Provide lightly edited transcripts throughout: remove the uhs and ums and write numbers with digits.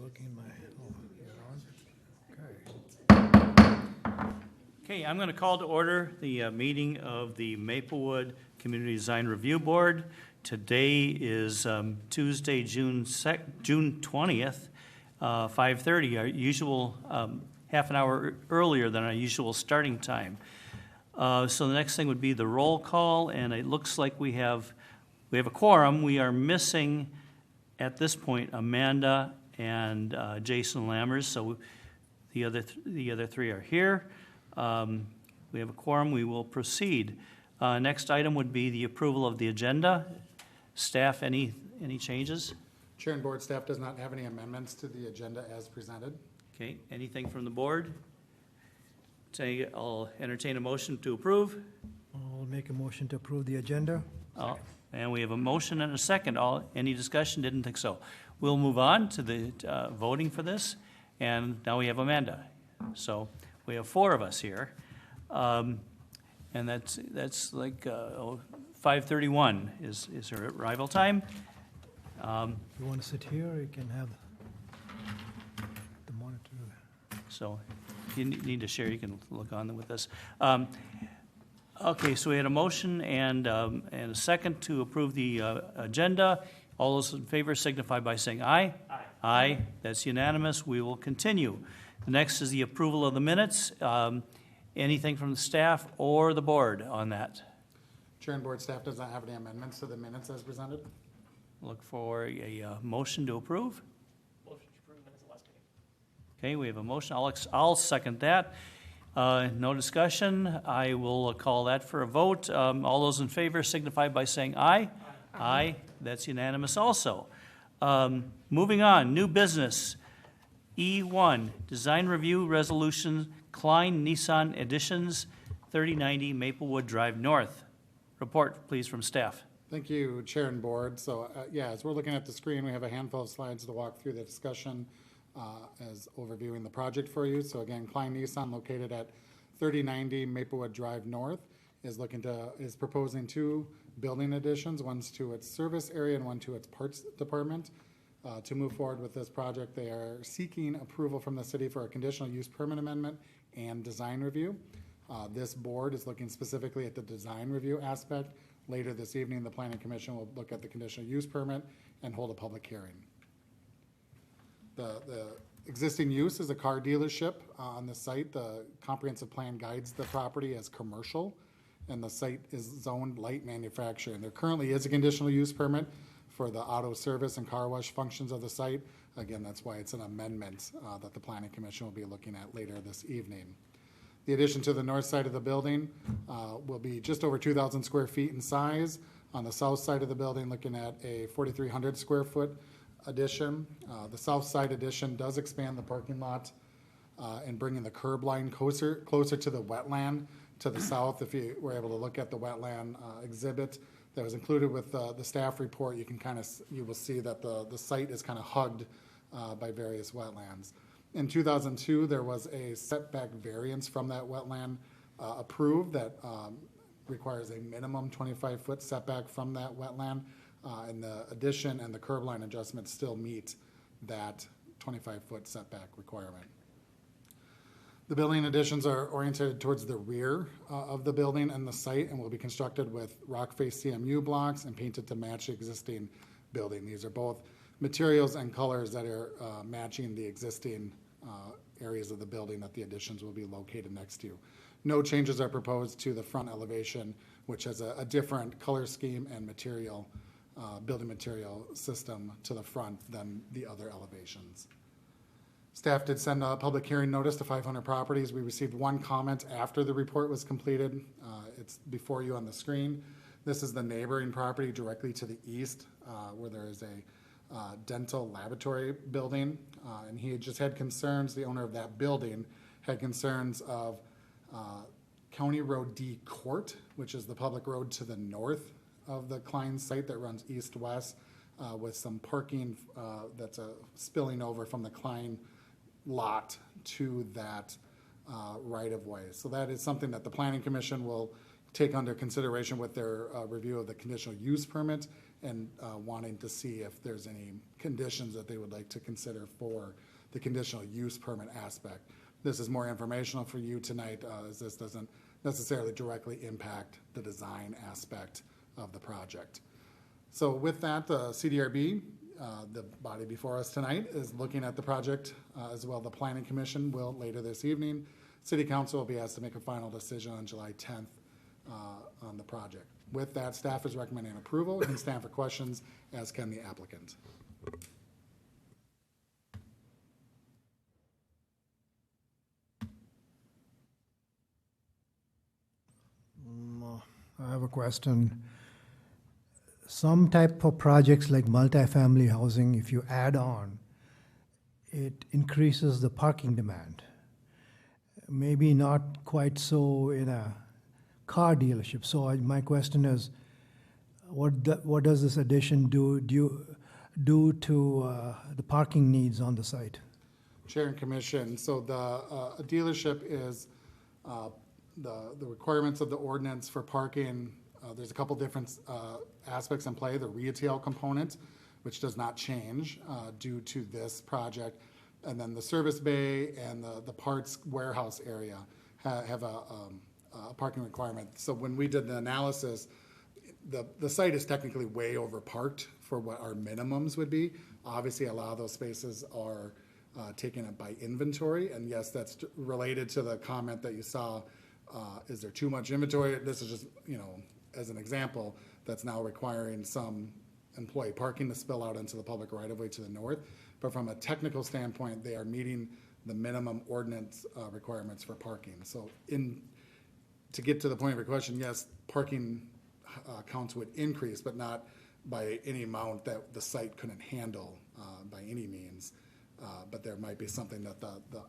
Working my, you're on? Okay. Okay, I'm going to call to order the meeting of the Maplewood Community Design Review Board. Today is Tuesday, June 20th, 5:30, our usual half an hour earlier than our usual starting time. So the next thing would be the roll call, and it looks like we have a quorum. We are missing, at this point, Amanda and Jason Lammers, so the other three are here. We have a quorum. We will proceed. Next item would be the approval of the agenda. Staff, any changes? Chair and board staff does not have any amendments to the agenda as presented. Okay, anything from the board? Say, I'll entertain a motion to approve. I'll make a motion to approve the agenda. And we have a motion and a second. Any discussion? Didn't think so. We'll move on to the voting for this. And now we have Amanda. So we have four of us here. And that's like 5:31 is her arrival time. If you want to sit here, you can have the monitor. So if you need to share, you can look on with us. Okay, so we had a motion and a second to approve the agenda. All those in favor signify by saying aye. Aye. Aye. That's unanimous. We will continue. The next is the approval of the minutes. Anything from the staff or the board on that? Chair and board staff does not have any amendments to the minutes as presented. Look for a motion to approve. Motion to approve minutes of last meeting. Okay, we have a motion. I'll second that. No discussion. I will call that for a vote. All those in favor signify by saying aye. Aye. Aye. That's unanimous also. Moving on, new business. E1, Design Review Resolution, Klein Nissan Editions, 3090 Maplewood Drive North. Report, please, from staff. Thank you, Chair and board. So, as we're looking at the screen, we have a handful of slides to walk through the discussion as overviewing the project for you. So again, Klein Nissan, located at 3090 Maplewood Drive North, is proposing two building additions, one's to its service area and one to its parts department. To move forward with this project, they are seeking approval from the city for a conditional use permit amendment and design review. This board is looking specifically at the design review aspect. Later this evening, the Planning Commission will look at the conditional use permit and hold a public hearing. The existing use is a car dealership on the site. The comprehensive plan guides the property as commercial, and the site is zoned light manufacturing. There currently is a conditional use permit for the auto service and car wash functions of the site. Again, that's why it's an amendment that the Planning Commission will be looking at later this evening. The addition to the north side of the building will be just over 2,000 square feet in size. On the south side of the building, looking at a 4,300 square foot addition. The south side addition does expand the parking lot and bringing the curb line closer to the wetland to the south. If you were able to look at the wetland exhibit that was included with the staff report, you will see that the site is kind of hugged by various wetlands. In 2002, there was a setback variance from that wetland approved that requires a minimum 25-foot setback from that wetland, and the addition and the curb line adjustments still meet that 25-foot setback requirement. The building additions are oriented towards the rear of the building and the site and will be constructed with rock face CMU blocks and painted to match the existing building. These are both materials and colors that are matching the existing areas of the building that the additions will be located next to. No changes are proposed to the front elevation, which has a different color scheme and material, building material system to the front than the other elevations. Staff did send a public hearing notice to 500 properties. We received one comment after the report was completed. It's before you on the screen. This is the neighboring property directly to the east, where there is a dental laboratory building, and he just had concerns, the owner of that building had concerns of County Road D Court, which is the public road to the north of the Klein site that runs east-west, with some parking that's spilling over from the Klein lot to that right-of-way. So that is something that the Planning Commission will take under consideration with their review of the conditional use permit and wanting to see if there's any conditions that they would like to consider for the conditional use permit aspect. This is more informational for you tonight, as this doesn't necessarily directly impact the design aspect of the project. So with that, the CDRB, the body before us tonight, is looking at the project, as well the Planning Commission will later this evening. City Council will be asked to make a final decision on July 10th on the project. With that, staff is recommending approval and stand for questions, as can the applicant. I have a question. Some type of projects like multifamily housing, if you add on, it increases the parking demand. Maybe not quite so in a car dealership. So my question is, what does this addition do to the parking needs on the site? Chair and Commission, so a dealership is the requirements of the ordinance for parking. There's a couple different aspects in play. The retail component, which does not change due to this project, and then the service bay and the parts warehouse area have a parking requirement. So when we did the analysis, the site is technically way over parked for what our minimums would be. Obviously, a lot of those spaces are taken up by inventory, and yes, that's related to the comment that you saw. Is there too much inventory? This is just, as an example, that's now requiring some employee parking to spill out into the public right-of-way to the north. But from a technical standpoint, they are meeting the minimum ordinance requirements for parking. So to get to the point of your question, yes, parking counts would increase, but not by any amount that the site couldn't handle by any means. But there might be something that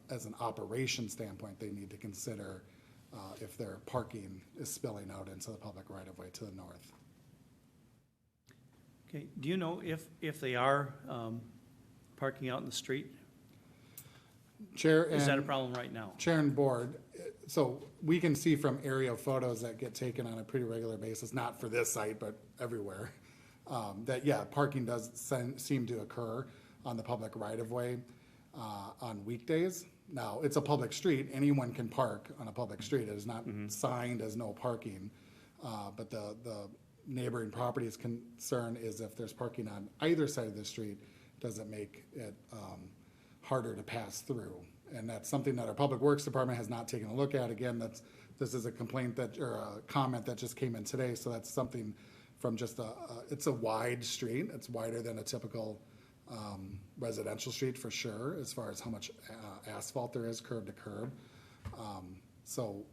as an operation standpoint, they need to consider if their parking is spilling out into the public right-of-way to the north. Okay, do you know if they are parking out in the street? Chair and Is that a problem right now? Chair and board, so we can see from aerial photos that get taken on a pretty regular basis, not for this site, but everywhere, that, yeah, parking does seem to occur on the public right-of-way on weekdays. Now, it's a public street. Anyone can park on a public street. It is not signed as no parking. But the neighboring property's concern is if there's parking on either side of the street, does it make it harder to pass through? And that's something that our Public Works Department has not taken a look at. Again, this is a complaint or a comment that just came in today. So that's something from just it's a wide street. It's wider than a typical residential street for sure, as far as how much asphalt there is curb to curb. So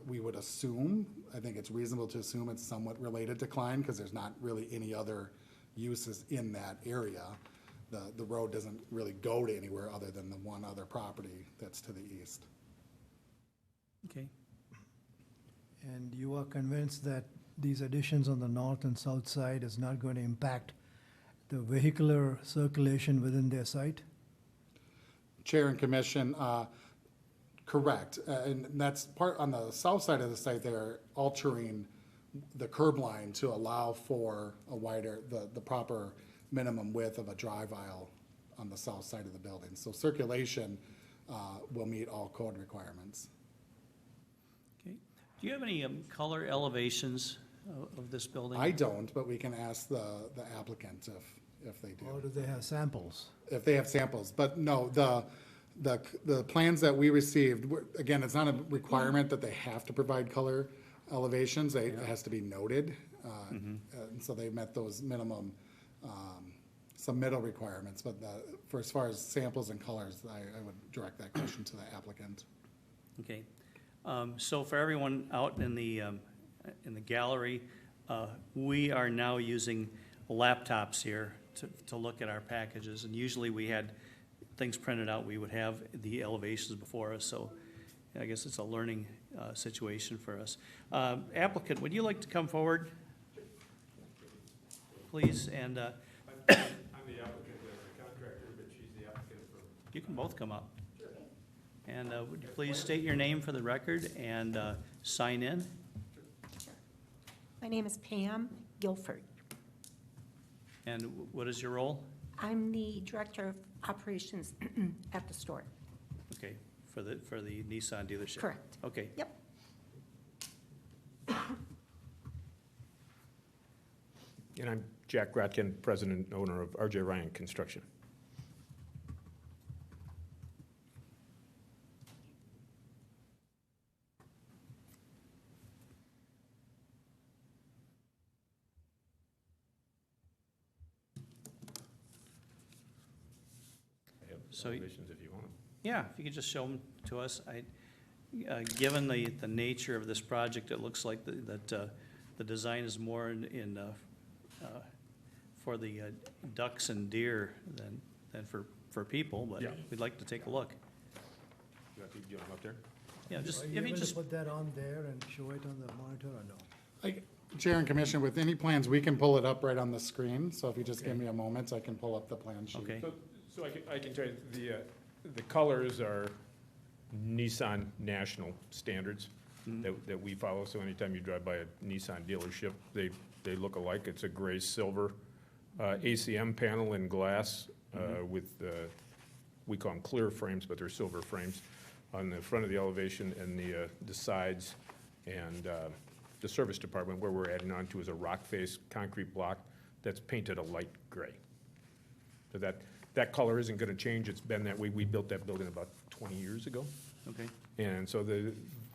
we would assume, I think it's reasonable to assume it's somewhat related to Klein, because there's not really any other uses in that area. The road doesn't really go to anywhere other than the one other property that's to the east. Okay. And you are convinced that these additions on the north and south side is not going to impact the vehicular circulation within their site? Chair and Commission, correct. And that's part on the south side of the site. They're altering the curb line to allow for a wider, the proper minimum width of a drive aisle on the south side of the building. So circulation will meet all code requirements. Okay. Do you have any color elevations of this building? I don't, but we can ask the applicant if they do. Or do they have samples? If they have samples, but no, the plans that we received, again, it's not a requirement that they have to provide color elevations. It has to be noted. And so they met those minimum submittal requirements, but for as far as samples and colors, I would direct that question to the applicant. Okay. So for everyone out in the gallery, we are now using laptops here to look at our packages, and usually we had things printed out, we would have the elevations before us, so I guess it's a learning situation for us. Applicant, would you like to come forward, please? And I'm the applicant as a contractor, but she's the applicant for. you can both come up. And would you please state your name for the record and sign in? My name is Pam Guilford. And what is your role? I'm the Director of Operations at the store. Okay, for the Nissan dealership? Correct. Okay. Yep. And I'm Jack Gratkin, President and owner of RJ Ryan Construction. I have So- elevations if you want them. Yeah, if you could just show them to us. Given the nature of this project, it looks like that the design is more for the ducks and deer than for people, but Yeah. we'd like to take a look. You want them up there? Yeah, just, Are if you you able to just, put that on there and show it on the monitor or no? Chair and Commission, with any plans, we can pull it up right on the screen, so if you just give me a moment, I can pull up the plan sheet. okay, So I can tell you, the colors are Nissan national standards that we follow. So anytime you drive by a Nissan dealership, they look alike. It's a gray silver ACM panel in glass with, we call them clear frames, but they're silver frames on the front of the elevation and the sides. And the service department, where we're adding on to, is a rock face concrete block that's painted a light gray. So that color isn't gonna change. It's been that way. We built that building about 20 years ago. okay. And so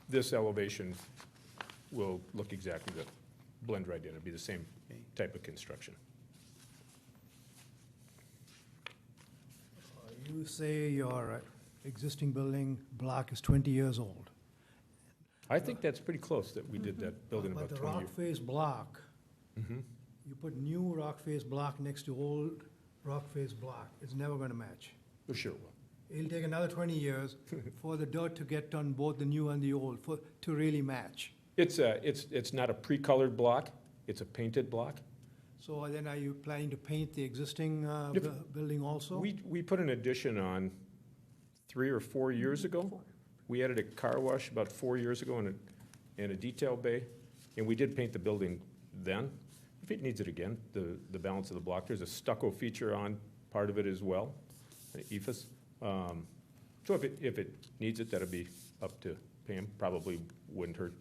this elevation will look exactly blend right in. It'll be the same Okay. type of construction. You say your existing building block is 20 years old. I think that's pretty close that we did that building But about the 20 rock years. face block, Mhm. you put new rock face block next to old rock face block, it's never gonna match. For sure it will. It'll take another 20 years for the dirt to get on both the new and the old, to really match. It's not a pre-colored block. It's a painted block. So then are you planning to paint the existing building also? We put an addition on 3 or 4 years ago. We added a car wash about 4 years ago and a detail bay, and we did paint the building then. If it needs it again, the balance of the block, there's a stucco feature on part of it as well, an ephes. So if it needs it, that'll be up to Pam. Probably wouldn't hurt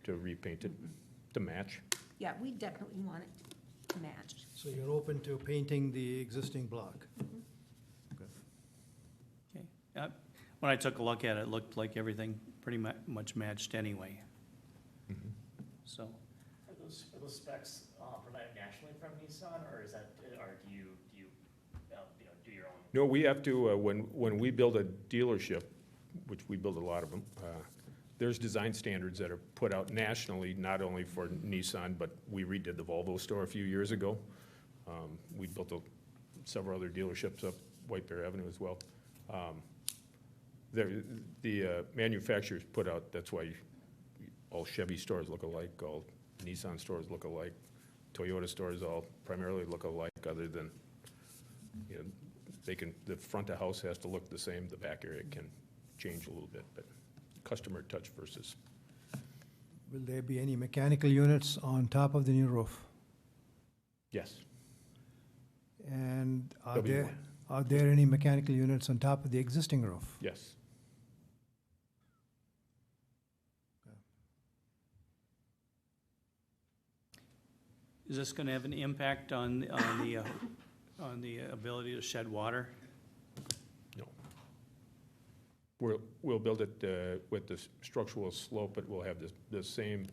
to repaint it to match. Yeah, we definitely want it to match. So you're open to painting the existing block? Okay. When I took a look at it, it looked like everything pretty much matched anyway. So, Are those specs provided nationally from Nissan, or is that, or do you do your own? No, we have to, when we build a dealership, which we build a lot of them, there's design standards that are put out nationally, not only for Nissan, but we redid the Volvo store a few years ago. We built several other dealerships up White Bear Avenue as well. The manufacturers put out, that's why all Chevy stores look alike, all Nissan stores look alike, Toyota stores all primarily look alike, other than, you know, the front of house has to look the same, the back area can change a little bit, but customer touch versus. Will there be any mechanical units on top of the new roof? Yes. And There'll be one. are there any mechanical units on top of the existing roof? Yes. is this gonna have an impact on the ability to shed water? No. We'll build it with the structural slope, it will have the same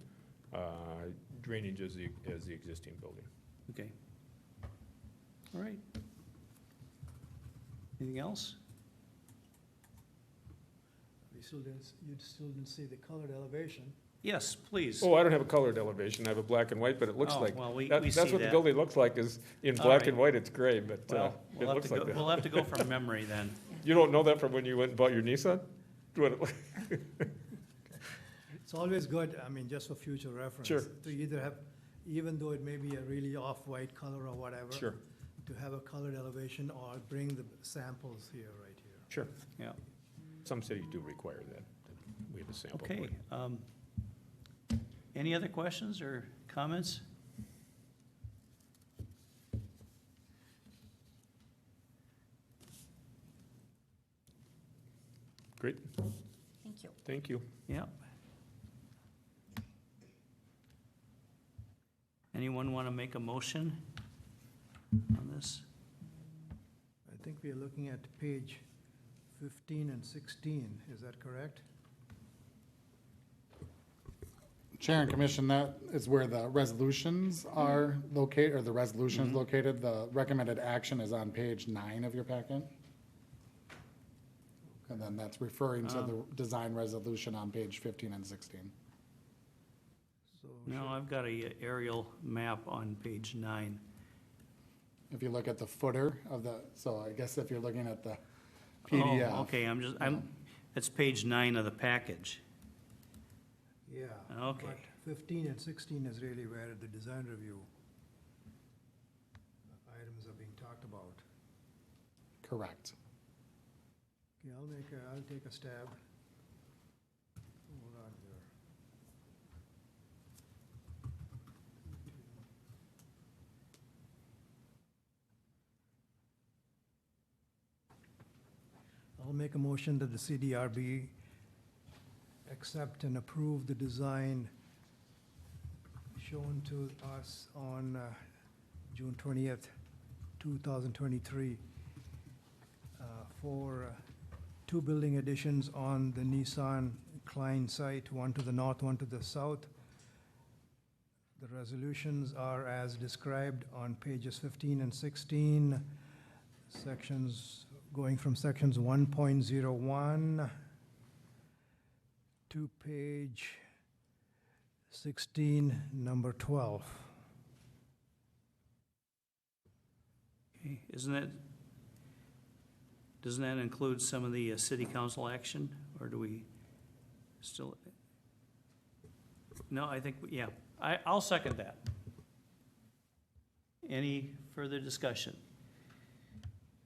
drainage as the existing building. Okay. All right. Anything else? You still didn't see the colored elevation. Yes, please. Oh, I don't have a colored elevation, I have a black and white, but it looks Oh, like, well, we that's see what the that. building looks like, is in All black right. and white, it's gray, but Well, it looks like that. we'll have to go from memory then. You don't know that from when you went and bought your Nissan? It's always good, I mean, just for future reference. Sure. To either have, even though it may be a really off-white color or whatever. Sure, To have a colored elevation or bring the samples here, right here. sure. Yeah, Some cities do require that. We have a sample. for okay. it. Any other questions or comments? Great, Thank you. thank you. Yep. Anyone want to make a motion on this? I think we are looking at page 15 and 16, is that correct? Chair and Commission, that is where the resolutions are located, or the resolution is located. The recommended action is on page 9 of your packet. And then that's referring to the design resolution on page 15 and 16. So No, I've got a aerial map on page 9. If you look at the footer of the, so I guess if you're looking at the PDF. Oh, okay, it's page 9 of the package. yeah. Okay. But 15 and 16 is really where the design review items are being talked about. Correct. Okay, I'll take a stab. Hold on here. I'll make a motion that the CDRB accept and approve the design shown to us on June 20th, 2023, for two building additions on the Nissan Klein site, one to the north, one to the south. The resolutions are as described on pages 15 and 16, sections, going from sections 1.01 to page 16, number 12. Okay, doesn't that include some of the city council action, or do we still? No, I think, yeah, I'll second that. Any further discussion?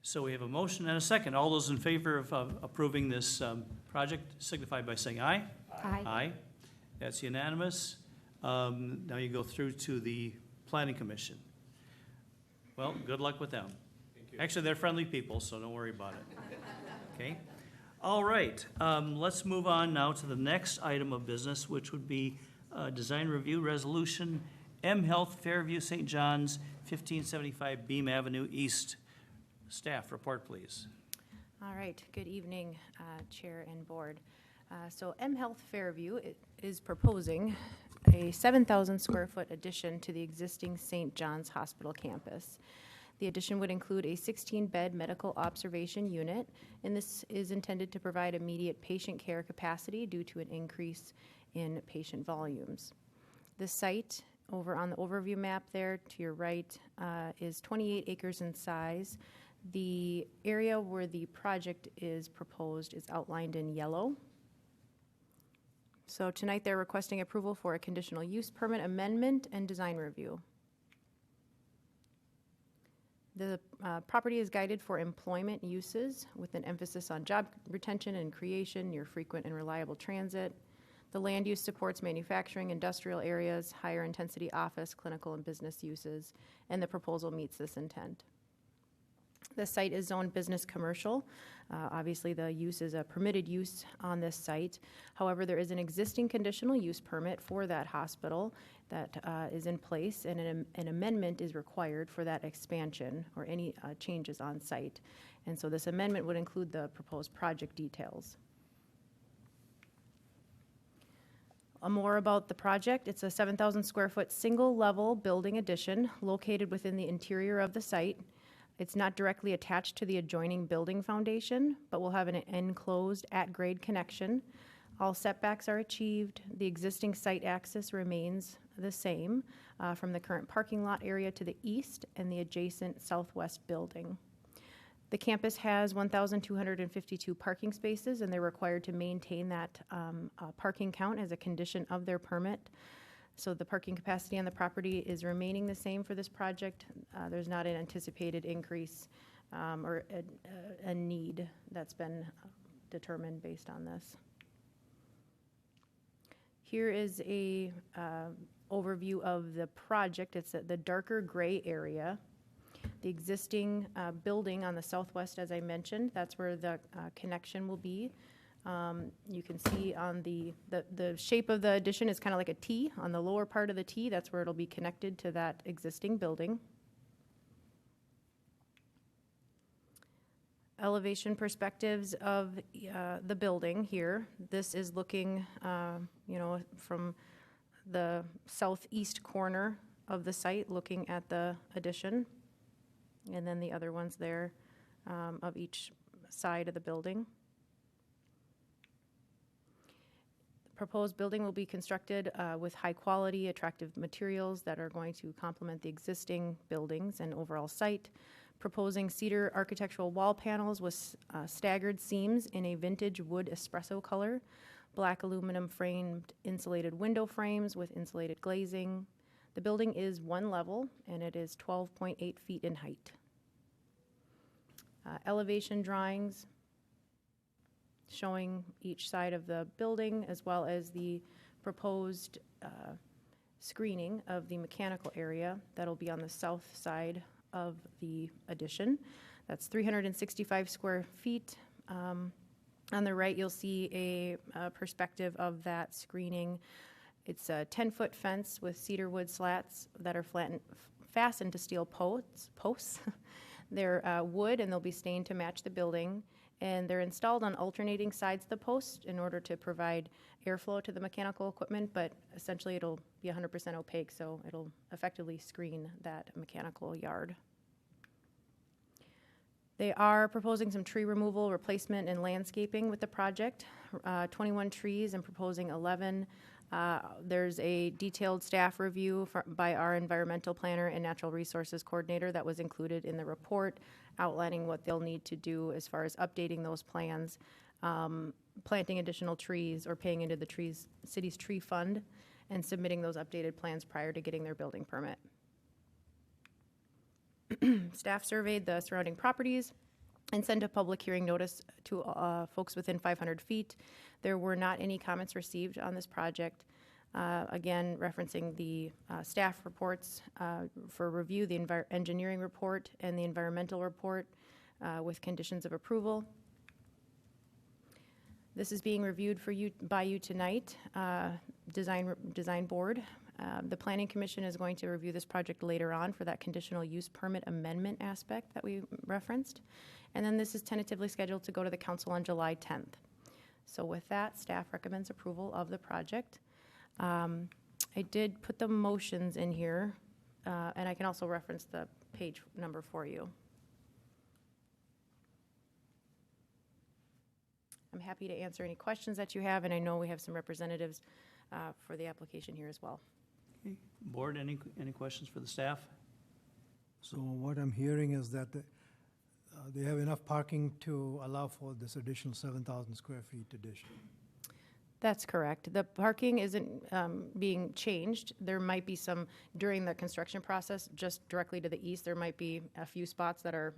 So we have a motion and a second. All those in favor of approving this project signify by saying aye. Aye. Aye. That's unanimous. Now you go through to the planning commission. Well, good luck with them. Actually, they're friendly people, so don't worry about it. Okay? All right, let's move on now to the next item of business, which would be design review resolution, M Health Fairview St. John's, 1575 Beam Avenue East. Staff, report, please. All right, good evening, Chair and Board. So M Health Fairview is proposing a 7,000 square foot addition to the existing St. John's Hospital campus. The addition would include a 16-bed medical observation unit, and this is intended to provide immediate patient care capacity due to an increase in patient volumes. The site, over on the overview map there to your right, is 28 acres in size. The area where the project is proposed is outlined in yellow. So tonight they're requesting approval for a conditional use permit amendment and design review. The property is guided for employment uses with an emphasis on job retention and creation, near frequent and reliable transit. The land use supports manufacturing, industrial areas, higher intensity office, clinical, and business uses, and the proposal meets this intent. The site is zoned business commercial. Obviously, the use is a permitted use on this site. However, there is an existing conditional use permit for that hospital that is in place, and an amendment is required for that expansion or any changes on site. And so this amendment would include the proposed project details. More about the project. It's a 7,000 square foot single level building addition located within the interior of the site. It's not directly attached to the adjoining building foundation, but will have an enclosed at-grade connection. All setbacks are achieved. The existing site access remains the same from the current parking lot area to the east and the adjacent southwest building. The campus has 1,252 parking spaces, and they're required to maintain that parking count as a condition of their permit. So the parking capacity on the property is remaining the same for this project. There's not an anticipated increase or a need that's been determined based on this. Here is a overview of the project. It's the darker gray area. The existing building on the southwest, as I mentioned, that's where the connection will be. You can see on the shape of the addition is kind of like a T. On the lower part of the T, that's where it'll be connected to that existing building. Elevation perspectives of the building here. This is looking, from the southeast corner of the site, looking at the addition. And then the other ones there of each side of the building. Proposed building will be constructed with high-quality, attractive materials that are going to complement the existing buildings and overall site. Proposing cedar architectural wall panels with staggered seams in a vintage wood espresso color, black aluminum framed insulated window frames with insulated glazing. The building is one level, and it is 12.8 feet in height. Elevation drawings showing each side of the building, as well as the proposed screening of the mechanical area that'll be on the south side of the addition. That's 365 square feet. On the right, you'll see a perspective of that screening. It's a 10-foot fence with cedar wood slats that are fastened to steel posts. They're wood, and they'll be stained to match the building. And they're installed on alternating sides of the post in order to provide airflow to the mechanical equipment, but essentially it'll be 100% opaque, so it'll effectively screen that mechanical yard. They are proposing some tree removal, replacement, and landscaping with the project, 21 trees and proposing 11. There's a detailed staff review by our environmental planner and natural resources coordinator that was included in the report, outlining what they'll need to do as far as updating those plans, planting additional trees or paying into the city's tree fund, and submitting those updated plans prior to getting their building permit. Staff surveyed the surrounding properties and sent a public hearing notice to folks within 500 feet. There were not any comments received on this project. Again, referencing the staff reports for review, the engineering report and the environmental report with conditions of approval. This is being reviewed by you tonight, design board. The Planning Commission is going to review this project later on for that conditional use permit amendment aspect that we referenced. And then this is tentatively scheduled to go to the council on July 10th. So with that, staff recommends approval of the project. I did put the motions in here, and I can also reference the page number for you. I'm happy to answer any questions that you have, and I know we have some representatives for the application here as well. Okay. Board, any questions for the staff? So what I'm hearing is that they have enough parking to allow for this additional 7,000 square feet addition. That's correct. The parking isn't being changed. There might be some, during the construction process, just directly to the east, there might be a few spots that are,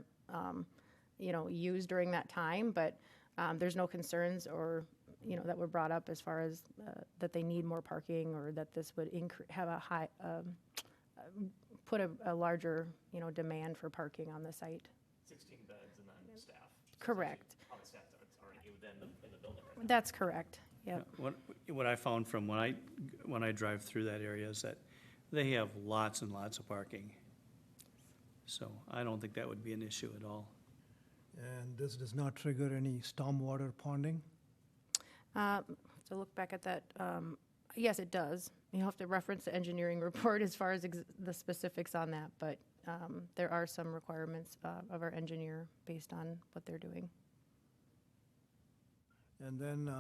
used during that time, but there's no concerns or, that were brought up as far as that they need more parking or that this would have a high, put a larger, demand for parking on the site. 16 beds and then staff. Correct. On the staff that's already within in the building right now. That's correct. Yep. What I found from when I drive through that area is that they have lots and lots of parking. So I don't think that would be an issue at all. And this does not trigger any stormwater ponding? To look back at that, yes, it does. You have to reference the engineering report as far as the specifics on that, but there are some requirements of our engineer based on what they're doing. And then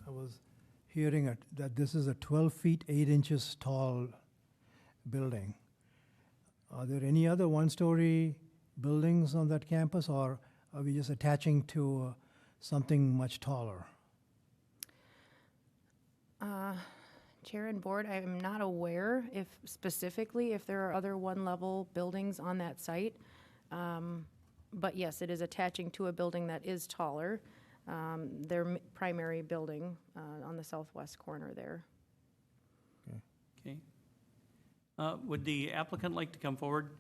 I was hearing that this is a 12 feet 8 inches tall building. Are there any other one-story buildings on that campus, or are we just attaching to something much taller? Chair and board, I am not aware if there are other one-level buildings on that site. But yes, it is attaching to a building that is taller. Their primary building on the southwest corner there. Okay. Would the applicant like to come forward?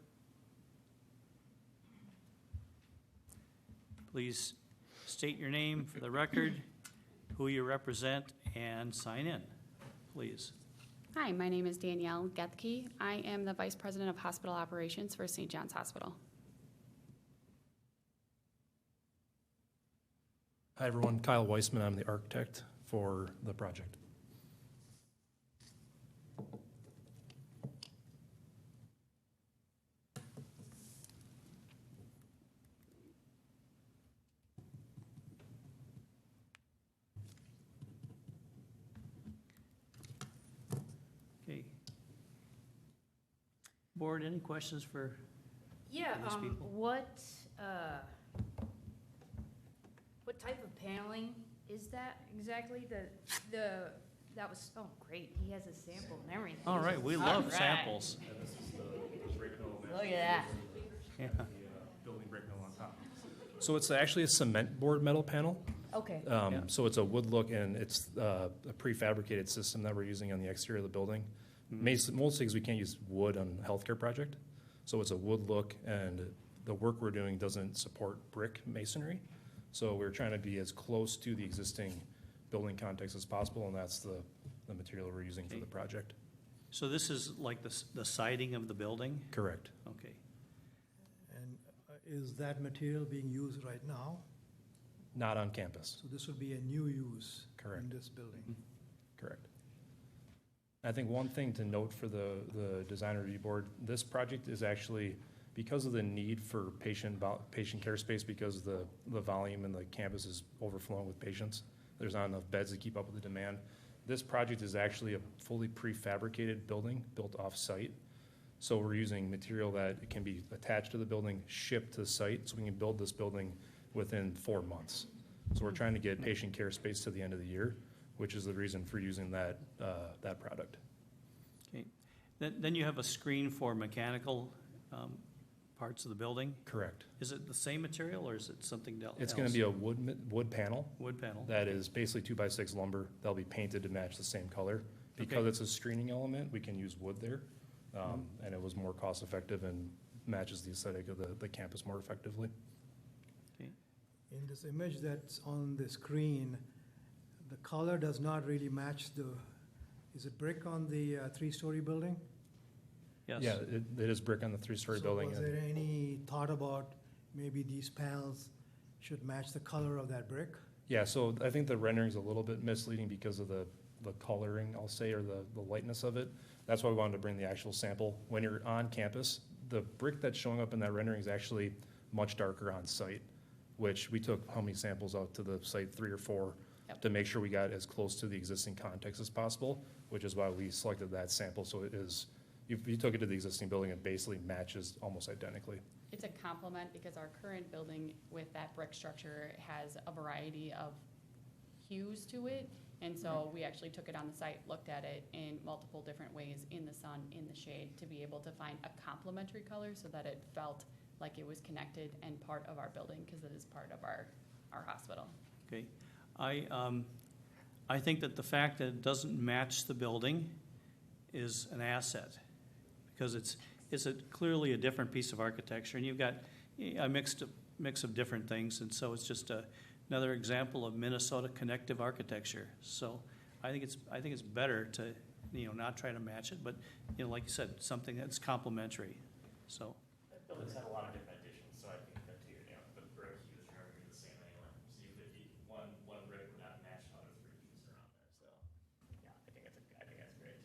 Please state your name for the record who you represent, and sign in, please. Hi, my name is Danielle Gethke. I am the Vice President of Hospital Operations for St. John's Hospital. Hi, everyone. Kyle Weissman. I'm the architect for the project. Okay. Board, any questions for Yeah, these people? what type of paneling is that exactly? That was, oh, great, he has a sample and everything. All right, we All love right. samples. This is the brick mill. Look at that. Yeah. Building brick mill on top. So it's actually a cement board metal panel. Okay, Yeah. So it's a wood look, and it's a prefabricated system that we're using on the exterior of the building. Mostly because we can't use wood on a healthcare project. So it's a wood look, and the work we're doing doesn't support brick masonry. So we're trying to be as close to the existing building context as possible, and that's the material we're using for Okay. the project. So this is like the siding of the building? Correct. Okay. And is that material being used right now? Not on campus. So this would be a new use in Correct. this building? Correct. I think one thing to note for the design review board, this project is actually, because of the need for patient care space, because the volume in the campus is overflowing with patients, there's not enough beds to keep up with the demand. This project is actually a fully prefabricated building built off-site. So we're using material that can be attached to the building, shipped to the site, so we can build this building within 4 months. So we're trying to get patient care space to the end of the year, which is the reason for using that product. Okay. Then you have a screen for mechanical parts of the building? Correct. Is it the same material or is it something else? It's gonna be a wood panel Wood panel? that is basically 2x6 lumber. They'll be painted to match the same color. Because Okay. it's a screening element, we can use wood there. And it was more cost effective and matches the aesthetic of the campus more effectively. Okay. In this image that's on the screen, the color does not really match is it brick on the three-story building? Yes. Yeah, it is brick on the 3-story building. So was there any thought about maybe these panels should match the color of that brick? Yeah, so I think the rendering's a little bit misleading because of the coloring, I'll say, or the lightness of it. That's why we wanted to bring the actual sample. When you're on campus, the brick that's showing up in that rendering is actually much darker on site, which we took how many samples out to the site, 3 or 4, Yep. to make sure we got as close to the existing context as possible, which is why we selected that sample. So it is, if you took it to the existing building, it basically matches almost identically. It's a complement because our current building with that brick structure has a variety of hues to it. And so we actually took it on the site, looked at it in multiple different ways, in the sun, in the shade, to be able to find a complementary color so that it felt like it was connected and part of our building, because it is part of our hospital. Okay. I think that the fact that it doesn't match the building is an asset, because it's clearly a different piece of architecture, and you've got a mix of different things, and so it's just another example of Minnesota connective architecture. So I think it's better to, not try to match it, but, like you said, something that's complementary, so. That building's had a lot of different additions, so I think that too, the brick hues are gonna be the same anyway. So you could, one brick would not match the other 3 hues around there, so, yeah, I think that's great.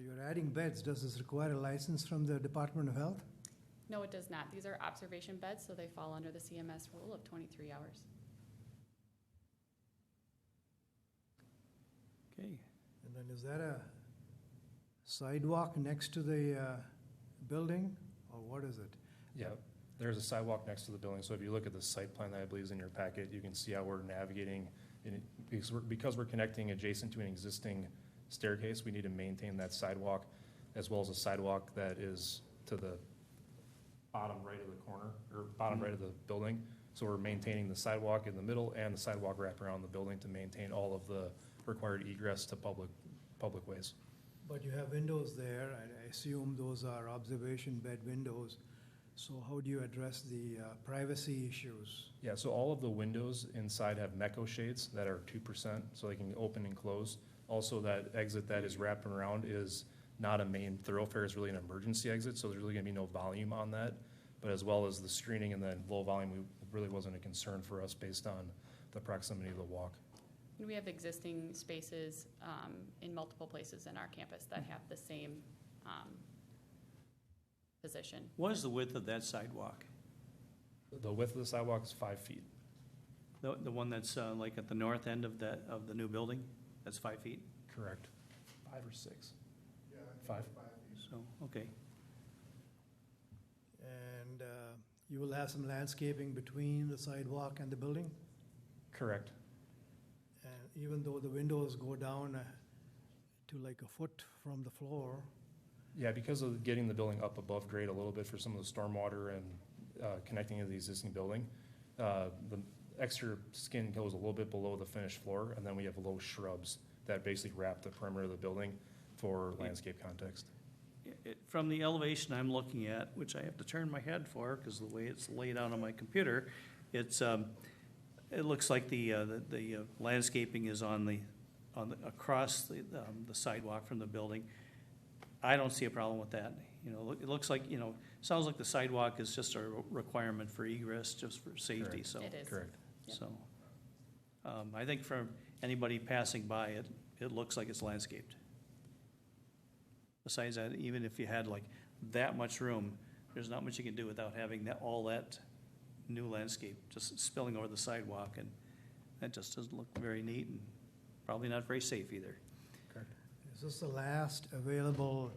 You're adding beds. Does this require a license from the Department of Health? No, it does not. These are observation beds, so they fall under the CMS rule of 23 hours. Okay. And then is that a sidewalk next to the building, or what is it? Yeah, there's a sidewalk next to the building, so if you look at the site plan that I believe is in your packet, you can see how we're navigating. Because we're connecting adjacent to an existing staircase, we need to maintain that sidewalk, as well as a sidewalk that is to the bottom right of the corner, or bottom right of the building. So we're maintaining the sidewalk in the middle and the sidewalk wrap around the building to maintain all of the required egress to public ways. But you have windows there, and I assume those are observation bed windows. So how do you address the privacy issues? Yeah, so all of the windows inside have Meco shades that are 2%, so they can open and close. Also, that exit that is wrapping around is not a main thoroughfare, it's really an emergency exit, so there's really gonna be no volume on that. But as well as the screening and then low volume, it really wasn't a concern for us based on the proximity of the walk. We have existing spaces in multiple places in our campus that have the same position. What is the width of that sidewalk? The width of the sidewalk is 5 feet. The one that's like at the north end of the new building? That's 5 feet? Correct. 5 or 6? 5. So, okay. And you will have some landscaping between the sidewalk and the building? Correct. And even though the windows go down to like a foot from the floor, Yeah, because of getting the building up above grade a little bit for some of the stormwater and connecting to the existing building, the extra skin goes a little bit below the finished floor, and then we have low shrubs that basically wrap the perimeter of the building for landscape context. From the elevation I'm looking at, which I have to turn my head for, because the way it's laid out on my computer, it looks like the landscaping is across the sidewalk from the building. I don't see a problem with that. You know, it looks like, sounds like the sidewalk is just a requirement for egress, just for safety, Correct. so. It is. Correct. Yep. So, I think for anybody passing by it, it looks like it's landscaped. Besides that, even if you had like that much room, there's not much you can do without having all that new landscape just spilling over the sidewalk, and that just doesn't look very neat and probably not very safe either. Correct. is this the last available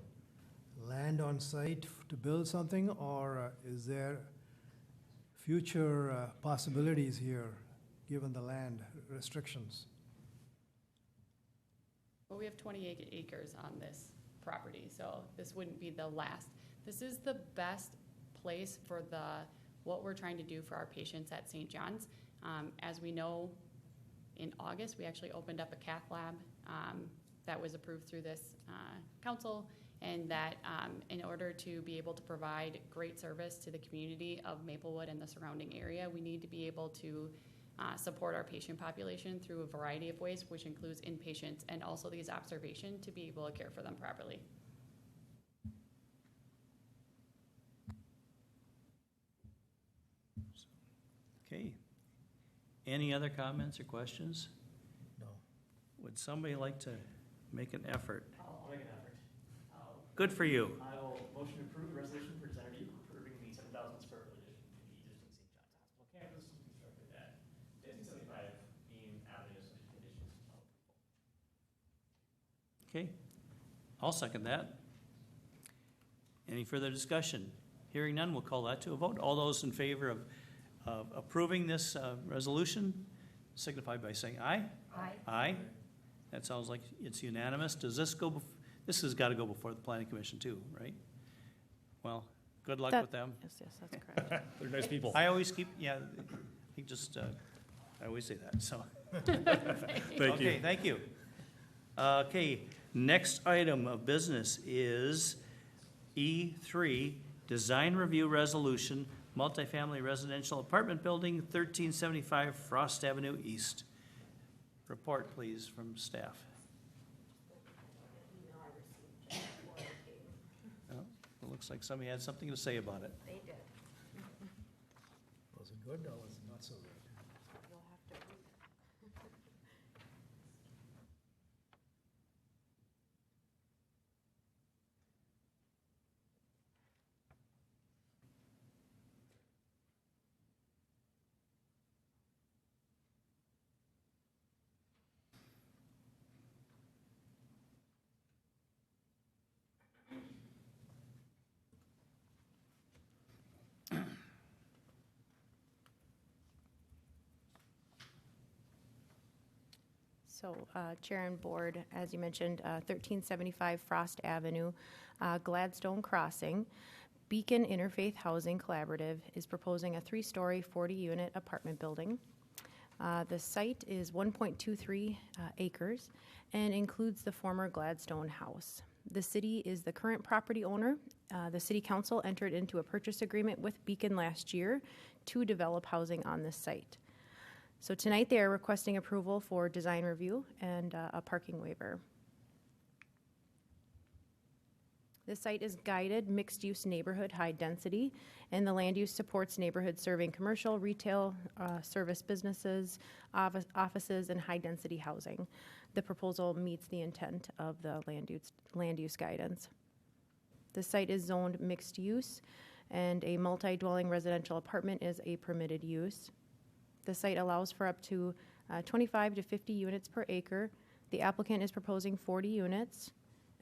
land on site to build something, or is there future possibilities here, given the land restrictions? Well, we have 28 acres on this property, so this wouldn't be the last. This is the best place for what we're trying to do for our patients at St. John's. As we know, in August, we actually opened up a cath lab that was approved through this council, and that in order to be able to provide great service to the community of Maplewood and the surrounding area, we need to be able to support our patient population through a variety of ways, which includes inpatients and also these observation to be able to care for them properly. Okay. Any other comments or questions? No. Would somebody like to make an effort? I'll make an effort. Good for you. I will motion to approve the resolution for design review approving the 7,000 square foot addition to the existing St. John's Hospital campus constructed at 1575 Beam Avenue, subject to conditions of approval. Okay. I'll second that. Any further discussion? Hearing none, we'll call that to a vote. All those in favor of approving this resolution signify by saying aye. Aye. Aye. That sounds like it's unanimous. Does this go, this has got to go before the planning commission too, right? Well, good luck with them. Yes, that's correct. They're nice people. I always keep, he just, I always say that, so. Thank you. Okay, thank you. Okay, next item of business is E3, Design Review Resolution, Multifamily Residential Apartment Building, 1375 Frost Avenue East. Report, please, from staff. Oh, it looks like somebody had something to say about it. They did. Was it good or was it not so good? You'll have to read it. So, Chair and Board, as you mentioned, 1375 Frost Avenue, Gladstone Crossing, Beacon Interfaith Housing Collaborative is proposing a 3-story, 40-unit apartment building. The site is 1.23 acres and includes the former Gladstone House. The city is the current property owner. The city council entered into a purchase agreement with Beacon last year to develop housing on this site. So tonight they are requesting approval for design review and a parking waiver. This site is guided, mixed-use neighborhood, high density, and the land use supports neighborhood serving commercial, retail, service businesses, offices, and high-density housing. The proposal meets the intent of the land use guidance. The site is zoned mixed use, and a multi-dwelling residential apartment is a permitted use. The site allows for up to 25 to 50 units per acre. The applicant is proposing 40 units.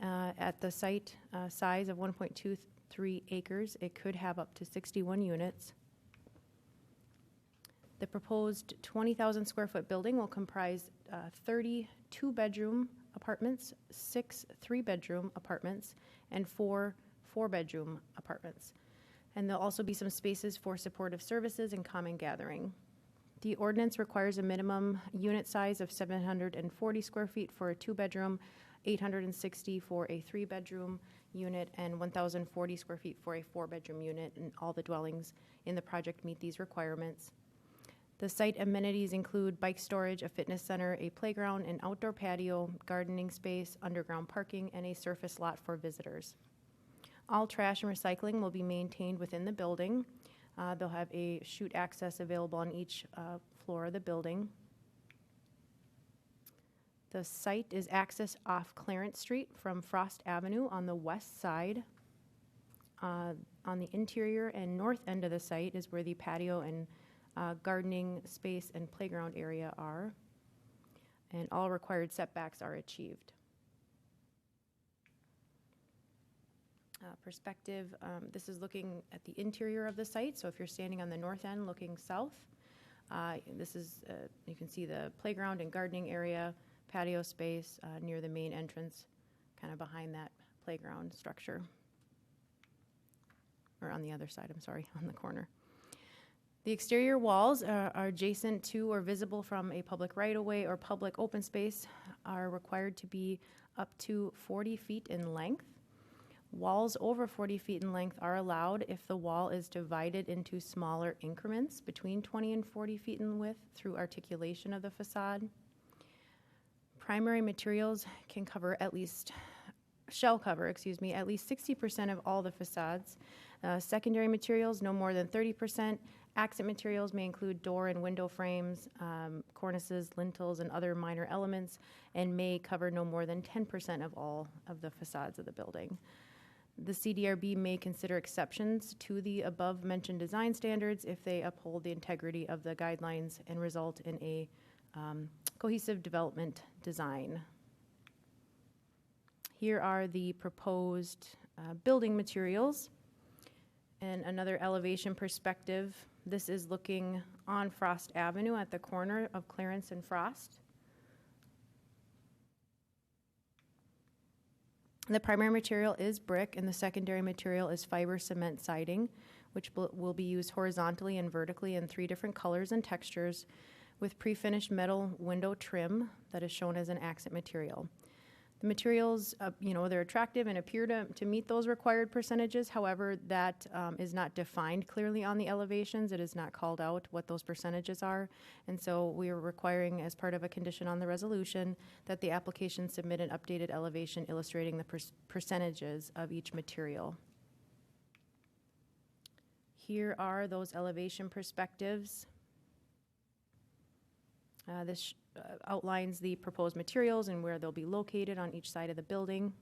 At the site size of 1.23 acres, it could have up to 61 units. The proposed 20,000 square foot building will comprise 30 two-bedroom apartments, 6 three-bedroom apartments, and 4 four-bedroom apartments. And there'll also be some spaces for supportive services and common gathering. The ordinance requires a minimum unit size of 740 square feet for a two-bedroom, 860 for a three-bedroom unit, and 1,040 square feet for a four-bedroom unit, and all the dwellings in the project meet these requirements. The site amenities include bike storage, a fitness center, a playground, an outdoor patio, gardening space, underground parking, and a surface lot for visitors. All trash and recycling will be maintained within the building. They'll have a chute access available on each floor of the building. The site is accessed off Clarence Street from Frost Avenue on the west side. On the interior and north end of the site is where the patio and gardening space and playground area are. And all required setbacks are achieved. Perspective, this is looking at the interior of the site. So if you're standing on the north end looking south, this is, you can see the playground and gardening area, patio space near the main entrance, kind of behind that playground structure. Or on the other side, I'm sorry, on the corner. The exterior walls are adjacent to or visible from a public right-of-way or public open space are required to be up to 40 feet in length. Walls over 40 feet in length are allowed if the wall is divided into smaller increments between 20 and 40 feet in width through articulation of the facade. Primary materials can cover at least, shall cover, excuse me, at least 60% of all the facades. Secondary materials, no more than 30%. Accent materials may include door and window frames, cornices, lintels, and other minor elements, and may cover no more than 10% of all of the facades of the building. The CDRB may consider exceptions to the above-mentioned design standards if they uphold the integrity of the guidelines and result in a cohesive development design. Here are the proposed building materials and another elevation perspective. This is looking on Frost Avenue at the corner of Clarence and Frost. The primary material is brick and the secondary material is fiber cement siding, which will be used horizontally and vertically in 3 different colors and textures with pre-finished metal window trim that is shown as an accent material. The materials, they're attractive and appear to meet those required percentages. However, that is not defined clearly on the elevations. It is not called out what those percentages are. And so we are requiring, as part of a condition on the resolution, that the application submit an updated elevation illustrating the percentages of each material. Here are those elevation perspectives. This outlines the proposed materials and where they'll be located on each side of the building.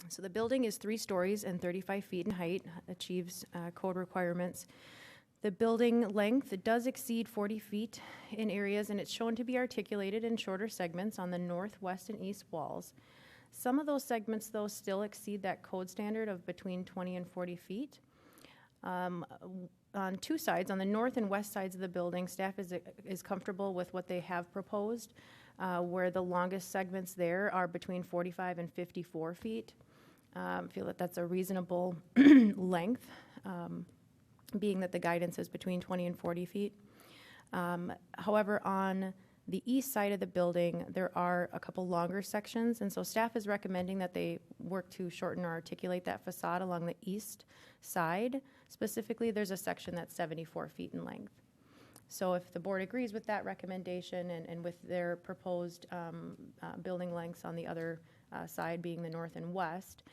So the building is 3 stories and 35 feet in height, achieves code requirements. The building length does exceed 40 feet in areas, and it's shown to be articulated in shorter segments on the north, west, and east walls. Some of those segments, though, still exceed that code standard of between 20 and 40 feet. On 2 sides, on the north and west sides of the building, staff is comfortable with what they have proposed, where the longest segments there are between 45 and 54 feet. Feel that that's a reasonable length. being that the guidance is between 20 and 40 feet. However, on the east side of the building, there are a couple longer sections, and so staff is recommending that they work to shorten or articulate that facade along the east side. Specifically, there's a section that's 74 feet in length. So if the board agrees with that recommendation and with their proposed building lengths on the other side being the north and west,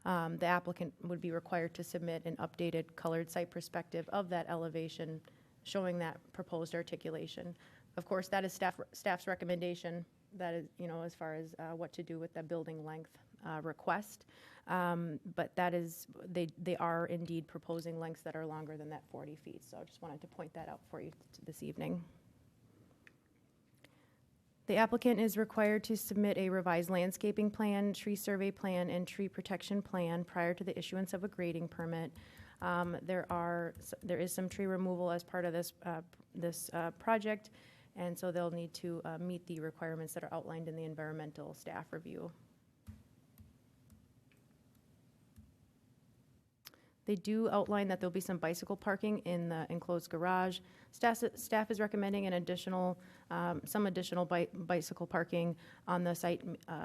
the applicant would be required to submit an updated colored site perspective of that elevation showing that proposed articulation. Of course, that is staff's recommendation. That is, as far as what to do with the building length request. But that is, they are indeed proposing lengths that are longer than that 40 feet. So I just wanted to point that out for you this evening. The applicant is required to submit a revised landscaping plan, tree survey plan, and tree protection plan prior to the issuance of a grading permit. There is some tree removal as part of this project, and so they'll need to meet the requirements that are outlined in the environmental staff review. They do outline that there'll be some bicycle parking in the enclosed garage. Staff is recommending some additional bicycle parking on the site,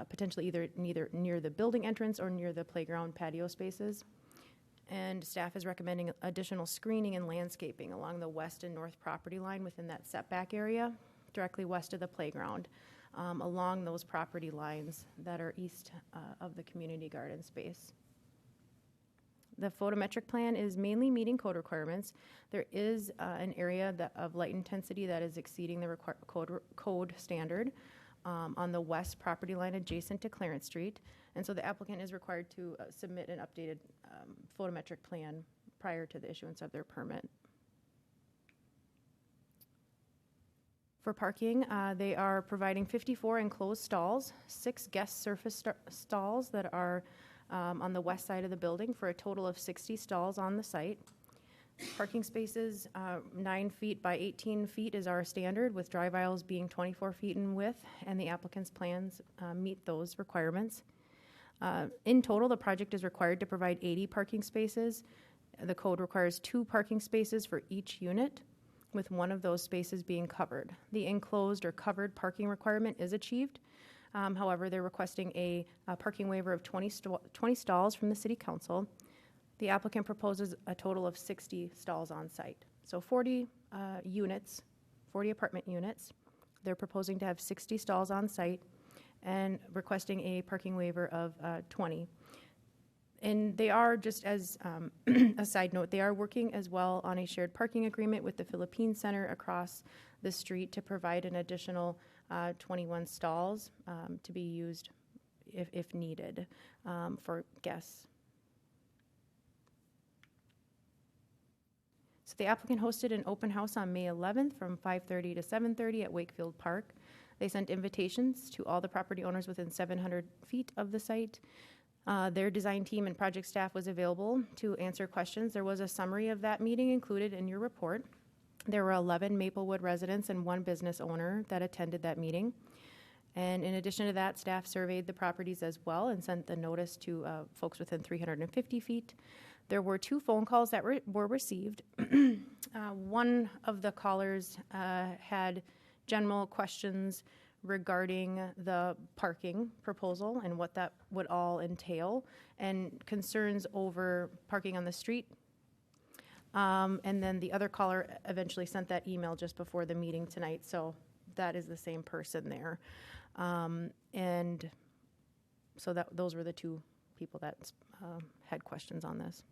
potentially either near the building entrance or near the playground patio spaces. And staff is recommending additional screening and landscaping along the west and north property line within that setback area, directly west of the playground, along those property lines that are east of the community garden space. The photometric plan is mainly meeting code requirements. There is an area of light intensity that is exceeding the code standard on the west property line adjacent to Clarence Street. And so the applicant is required to submit an updated photometric plan prior to the issuance of their permit. For parking, they are providing 54 enclosed stalls, 6 guest surface stalls that are on the west side of the building for a total of 60 stalls on the site. Parking spaces, 9 feet by 18 feet is our standard, with drive aisles being 24 feet in width, and the applicant's plans meet those requirements. In total, the project is required to provide 80 parking spaces. The code requires 2 parking spaces for each unit, with one of those spaces being covered. The enclosed or covered parking requirement is achieved. However, they're requesting a parking waiver of 20 stalls from the City Council. The applicant proposes a total of 60 stalls on site. So 40 units, 40 apartment units. They're proposing to have 60 stalls on site and requesting a parking waiver of 20. And they are, just as a side note, they are working as well on a shared parking agreement with the Philippine Center across the street to provide an additional 21 stalls to be used if needed for guests. So the applicant hosted an open house on May 11th from 5:30 to 7:30 at Wakefield Park. They sent invitations to all the property owners within 700 feet of the site. Their design team and project staff was available to answer questions. There was a summary of that meeting included in your report. There were 11 Maplewood residents and 1 business owner that attended that meeting. And in addition to that, staff surveyed the properties as well and sent the notice to folks within 350 feet. There were 2 phone calls that were received. One of the callers had general questions regarding the parking proposal and what that would all entail, and concerns over parking on the street. And then the other caller eventually sent that email just before the meeting tonight, so that is the same person there. And so those were the 2 people that had questions on this.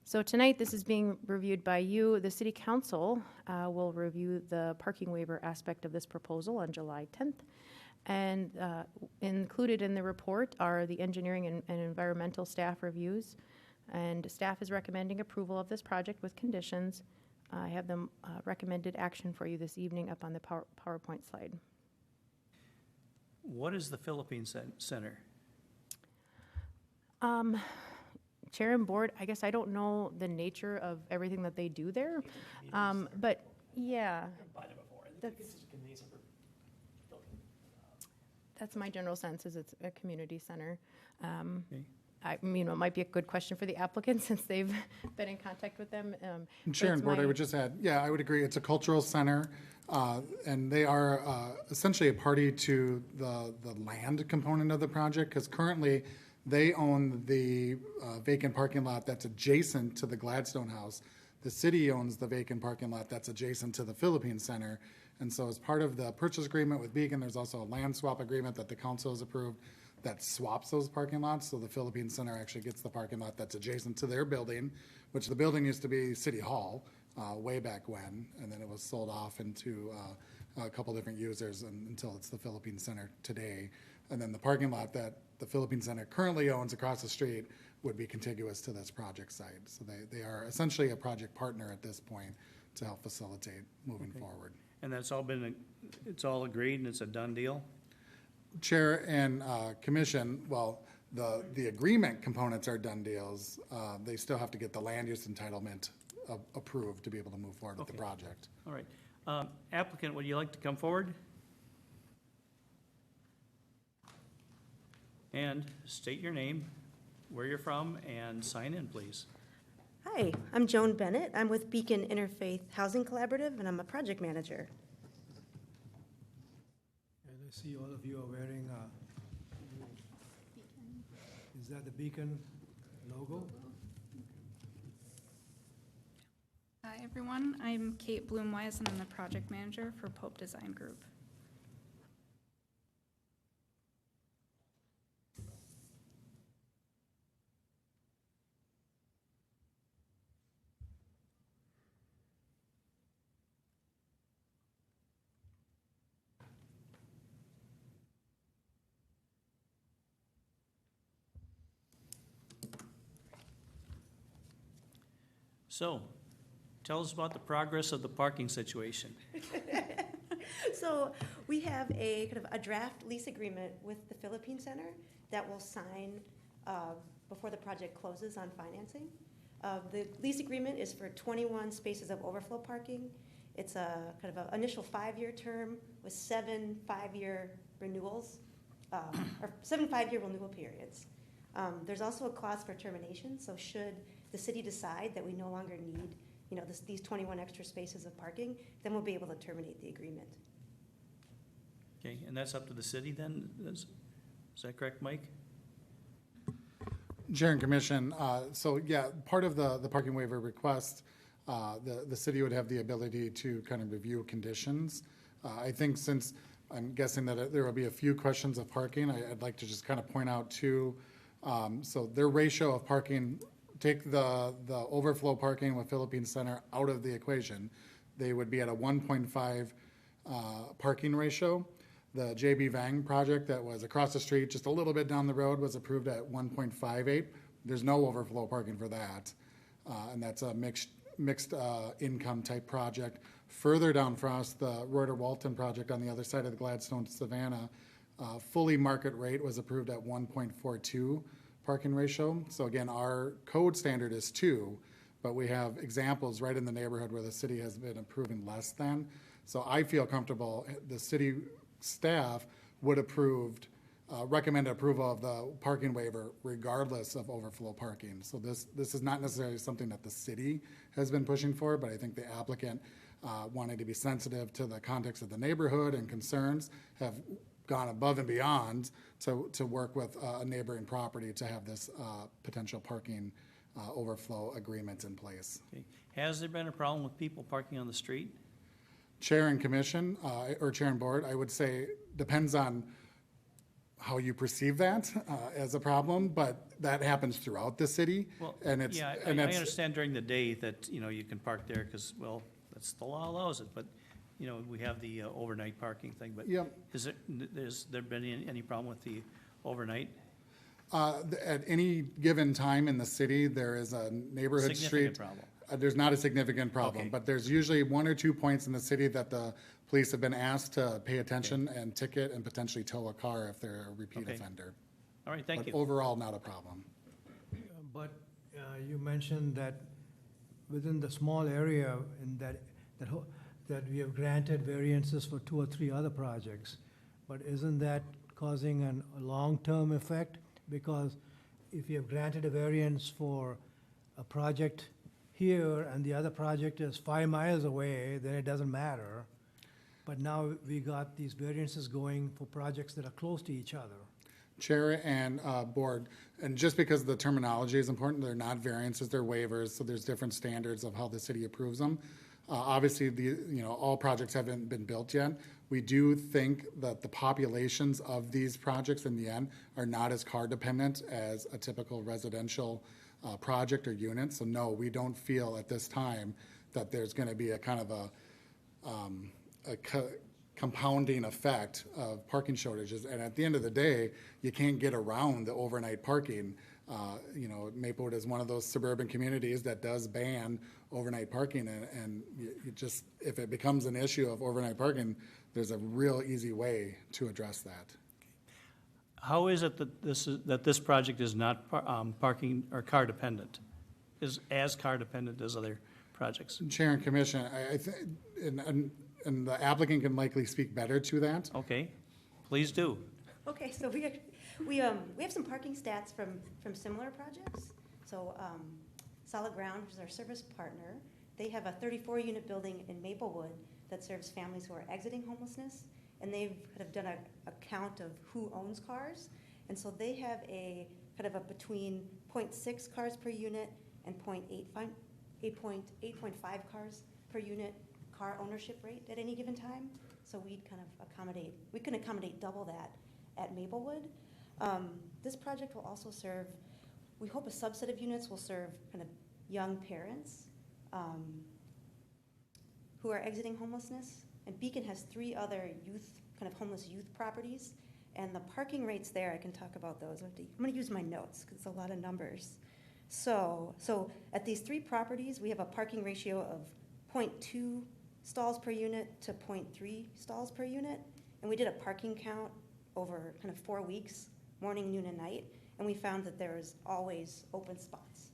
So tonight, this is being reviewed by you. The City Council will review the parking waiver aspect of this proposal on July 10th. And included in the report are the engineering and environmental staff reviews. And staff is recommending approval of this project with conditions. I have the recommended action for you this evening up on the PowerPoint slide. What is the Philippine Center? Chair and board, I guess I don't know the nature of everything that they do there. But yeah, that's my general sense, is it's a community center. Okay. it might be a good question for the applicant since they've been in contact with them. And Chair and it's Board, I my- would just add, yeah, I would agree. It's a cultural center, and they are essentially a party to the land component of the project, because currently they own the vacant parking lot that's adjacent to the Gladstone House. The city owns the vacant parking lot that's adjacent to the Philippine Center. And so as part of the purchase agreement with Beacon, there's also a land swap agreement that the council has approved that swaps those parking lots. So the Philippine Center actually gets the parking lot that's adjacent to their building, which the building used to be City Hall way back when, and then it was sold off into a couple different users until it's the Philippine Center today. And then the parking lot that the Philippine Center currently owns across the street would be contiguous to this project site. So they are essentially a project partner at this point to help facilitate moving forward. And that's all been, it's all agreed and it's a done deal? Chair and commission, well, the agreement components are done deals. They still have to get the land use entitlement approved to be able to move forward with the Okay. project. All right. Applicant, would you like to come forward? And state your name, where you're from, and sign in, please. Hi, I'm Joan Bennett. I'm with Beacon Interfaith Housing Collaborative, and I'm a project manager. And I see all of you are wearing, is that the Beacon logo? Hi, everyone. I'm Kate Bloomwise, and I'm the project manager for Pope Design Group. So, tell us about the progress of the parking situation. So we have a kind of a draft lease agreement with the Philippine Center that will sign before the project closes on financing. The lease agreement is for 21 spaces of overflow parking. It's a kind of an initial 5-year term with 7 5-year renewals, or 7 5-year renewal periods. There's also a clause for termination, so should the city decide that we no longer need, these 21 extra spaces of parking, then we'll be able to terminate the agreement. Okay, and that's up to the city then? Is that correct, Mike? Chair and Commission, so yeah, part of the parking waiver request, the city would have the ability to kind of review conditions. I think since I'm guessing that there will be a few questions of parking, I'd like to just kind of point out two. So their ratio of parking, take the overflow parking with Philippine Center out of the equation, they would be at a 1.5 parking ratio. The JB Vang project that was across the street, just a little bit down the road, was approved at 1.58. There's no overflow parking for that. And that's a mixed income type project. Further down Frost, the Reuter Walton project on the other side of the Gladstone Savannah, fully market rate was approved at 1.42 parking ratio. So again, our code standard is 2, but we have examples right in the neighborhood where the city has been approving less than. So I feel comfortable the city staff would recommend approval of the parking waiver regardless of overflow parking. So this is not necessarily something that the city has been pushing for, but I think the applicant wanting to be sensitive to the context of the neighborhood and concerns have gone above and beyond to work with a neighboring property to have this potential parking overflow agreement in place. Okay. Has there been a problem with people parking on the street? Chair and Commission, or Chair and Board, I would say depends on how you perceive that as a problem, but that happens throughout the city. Well, and it's yeah, I understand during the day that, you can park there because, well, that's the law allows it, but, we have the overnight parking thing, but Yep. has there been any problem with the overnight? At any given time in the city, there is a neighborhood Significant street. problem. There's not a significant problem, Okay. but there's usually 1 or 2 points in the city that the police have been asked to pay attention and ticket and potentially tow a car if they're a repeat Okay. offender. All right, thank But you. overall, not a problem. But you mentioned that within the small area in that we have granted variances for 2 or 3 other projects, but isn't that causing a long-term effect? Because if you have granted a variance for a project here and the other project is 5 miles away, then it doesn't matter. But now we got these variances going for projects that are close to each other. Chair and board, and just because the terminology is important, they're not variances, they're waivers, so there's different standards of how the city approves them. Obviously, all projects haven't been built yet. We do think that the populations of these projects in the end are not as car dependent as a typical residential project or unit. So no, we don't feel at this time that there's going to be a kind of compounding effect of parking shortages. And at the end of the day, you can't get around the overnight parking. Maplewood is one of those suburban communities that does ban overnight parking, and you just, if it becomes an issue of overnight parking, there's a real easy way to address that. How is it that this project is not parking or car dependent, is as car dependent as other projects? Chair and Commission, I think, and the applicant can likely speak better to that. Okay, please do. Okay, so we have some parking stats from similar projects. So Solid Ground, which is our service partner, they have a 34-unit building in Maplewood that serves families who are exiting homelessness, and they've kind of done a count of who owns cars, and so they have a kind of a between 0.6 cars per unit and 8.5 cars per unit car ownership rate at any given time. So we can accommodate double that at Maplewood. This project will also serve, we hope a subset of units will serve kind of young parents who are exiting homelessness. And Beacon has 3 other kind of homeless youth properties. And the parking rates there, I can talk about those. I'm going to use my notes because it's a lot of numbers. So at these 3 properties, we have a parking ratio of 0.2 stalls per unit to 0.3 stalls per unit. And we did a parking count over kind of 4 weeks, morning, noon, and night. And we found that there is always open spots.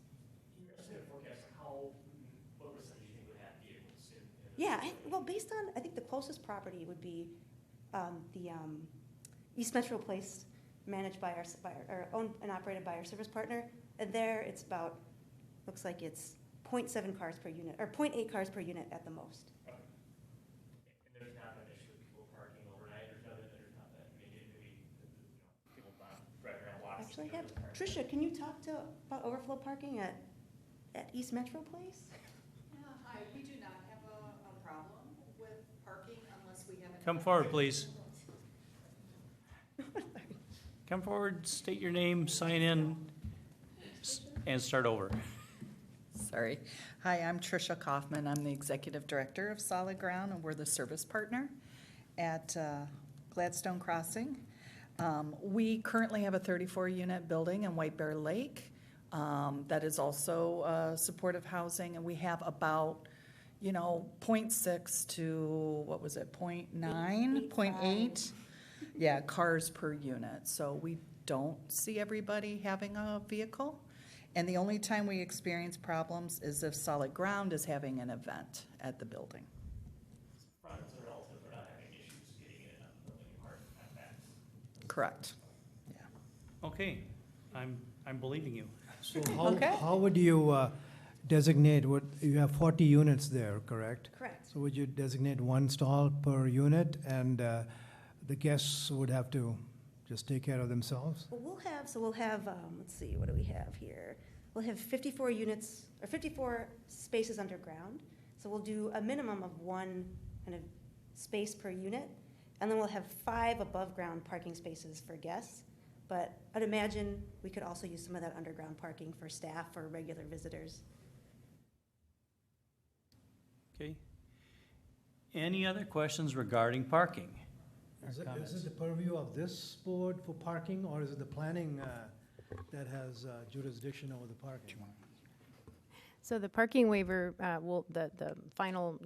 Can you estimate a forecast what percentage you think would have vehicles Yeah, well, based on, I think the closest property would be the East Metro Place, managed by our owned and operated by our service partner. And there it's about, looks like it's 0.7 cars per unit, or 0.8 cars per unit at the most. Okay. And there's not an issue with people parking overnight, there's not that, maybe people driving around lots. Actually, I have, Tricia, can you talk about overflow parking at East Metro Place? Hi, we do not have a problem with parking unless we have. Come forward, please. Come forward, state your name, sign in, and start over. Sorry. Hi, I'm Tricia Kaufman. I'm the Executive Director of Solid Ground, and we're the service partner at Gladstone Crossing. We currently have a 34-unit building in White Bear Lake that is also supportive housing, and we have about 0.6 to, what was it, 0.9, 0.8? Yeah, cars per unit. So we don't see everybody having a vehicle. And the only time we experience problems is if Solid Ground is having an event at the building. Products are relative, we're not having issues getting in and out of the building apart at that. Correct. Yeah. Okay, I'm believing you. So Okay. how would you designate what, you have 40 units there, correct? Correct. So would you designate 1 stall per unit, and the guests would have to just take care of themselves? Well, we'll have, let's see, what do we have here? We'll have 54 units, or 54 spaces underground. So we'll do a minimum of 1 kind of space per unit. And then we'll have 5 above-ground parking spaces for guests. But I'd imagine we could also use some of that underground parking for staff or regular visitors. Okay. Any other questions regarding parking? Is it the purview of this board for parking, or is it the planning that has jurisdiction over the parking? So the parking waiver, the final,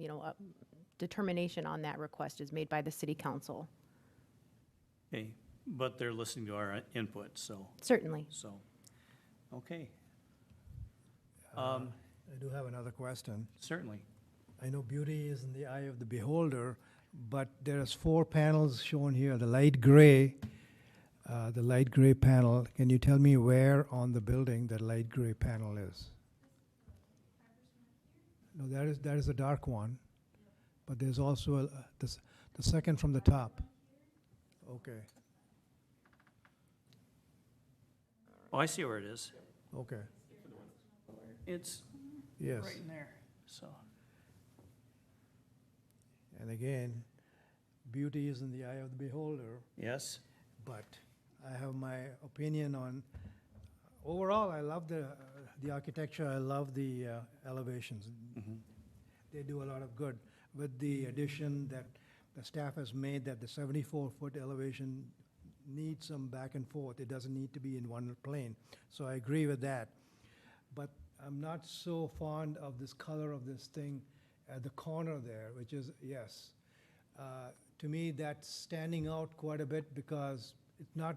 determination on that request is made by the city council. Okay, but they're listening to our input, so, Certainly. okay, I do have another question. certainly. I know beauty is in the eye of the beholder, but there's 4 panels shown here, the light gray. The light gray panel, can you tell me where on the building that light gray panel is? No, that is a dark one, but there's also the second from the top. Okay, Oh, I see where it is. okay, It's yes. right in there, so. And again, beauty is in the eye of the beholder, Yes? but I have my opinion on, overall, I love the architecture, I love the elevations. They do a lot of good. With the addition that the staff has made, that the 74-foot elevation needs some back and forth. It doesn't need to be in one plane. So I agree with that. But I'm not so fond of this color of this thing at the corner there, which is, yes. To me, that's standing out quite a bit because it's not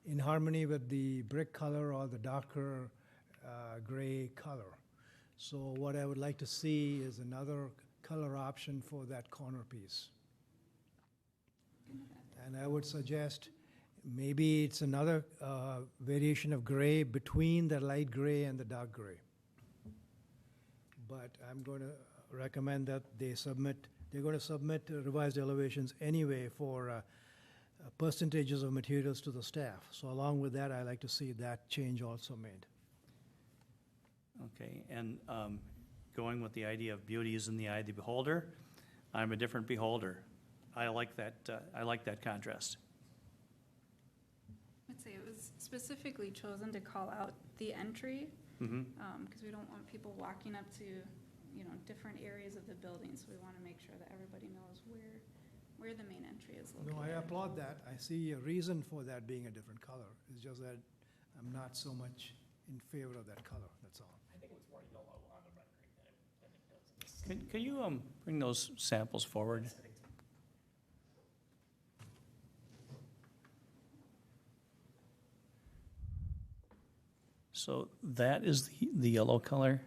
in harmony with the brick color or the darker gray color. So what I would like to see is another color option for that corner piece. And I would suggest maybe it's another variation of gray between the light gray and the dark gray. But I'm going to recommend that they're going to submit revised elevations anyway for percentages of materials to the staff. So along with that, I like to see that change also made. Okay, and going with the idea of beauty is in the eye of the beholder, I'm a different beholder. I like that contrast. I'd say it was specifically chosen to call out the entry, because we don't want people walking up to, different areas of the building, so we want to make sure that everybody knows where the main entry is located. No, I applaud that. I see a reason for that being a different color. It's just that I'm not so much in favor of that color, that's all. I think it was more yellow on the rendering than it does. Can you bring those samples forward? So that is the yellow color?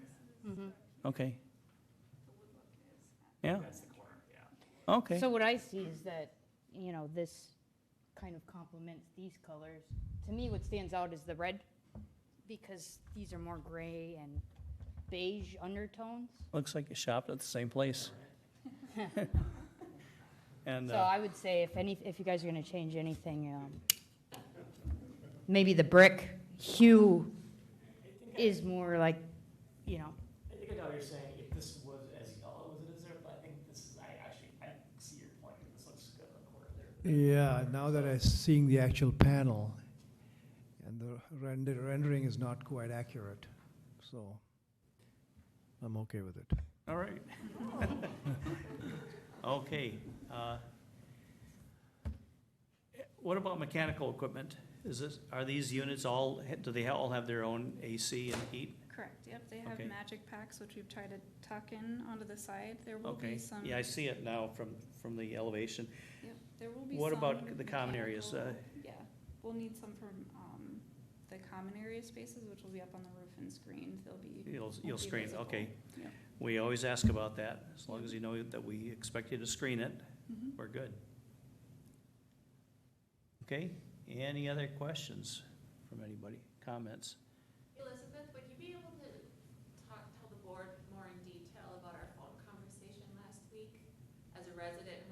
Okay. Yeah, That's the corner, yeah. okay. So what I see is that, this kind of complements these colors. To me, what stands out is the red, because these are more gray and beige undertones. Looks like you shopped at the same place. And So I would say if you guys are gonna change anything, maybe the brick hue is more like, I think I know what you're saying, if this was as yellow as it is there, but I think this is, I see your point, this looks good on the corner there. Yeah, now that I'm seeing the actual panel, and the rendering is not quite accurate, so I'm okay with it. all right. Okay. What about mechanical equipment? Are these units do they all have their own AC and heat? Correct, yep, they have Okay. magic packs, which we've tried to tuck in onto the side. There will Okay, be some. yeah, I see it now from the elevation. Yep, there will be What some about the common areas? mechanical- Yeah, we'll need some from, the common area spaces, which will be up on the roof and screened. They'll be. You'll won't be screen, visible. okay. Yep. We always ask about that, as long as you know that we expect you to screen it, Mhm. we're good. Okay, any other questions from anybody, comments? Elizabeth, would you be able to tell the board more in detail about our phone conversation last week? As a resident